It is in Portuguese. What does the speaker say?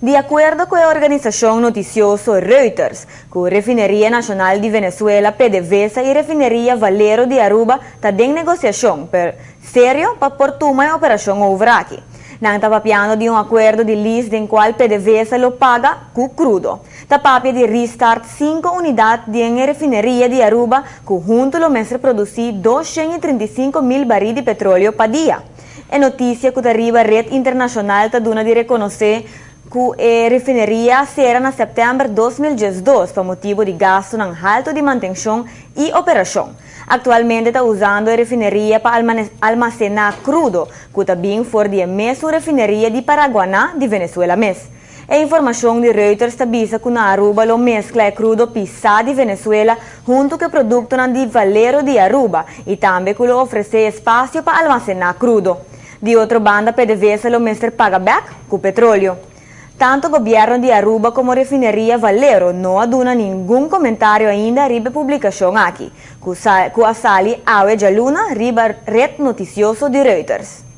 De acordo com a organização noticiosa Reuters, que a Refineria Nacional de Venezuela, PDVSA, e a Refineria Valero de Aruba estão em negociação sério para pôr uma operação over aqui. Não está papiando de acordo de lease em qual PDVSA lo paga com crudo. Está papia de restart 5 unidades de refineria de Aruba, que junto lo mestre produzir 235.000 barris de petróleo por dia. É notícia que arriba a rede internacional está dando de reconhecer que a refineria será em setembro de 2012 por motivo de gasto em alto de manutenção e operação. Atualmente está usando a refineria para almacenar crudo, que também for de mesma refineria de Paraguaná de Venezuela mesmo. A informação de Reuters avisa que na Aruba lo mescla é crudo pisado de Venezuela junto com produto de Valero de Aruba e também que lo oferece espaço para almacenar crudo. De outra banda, PDVSA lo mestre paga back com petróleo. Tanto o governo de Aruba como a refineria Valero não aduna nenhum comentário ainda riba a publicação aqui, que a sali Aue Jaluna riba rede noticioso de Reuters.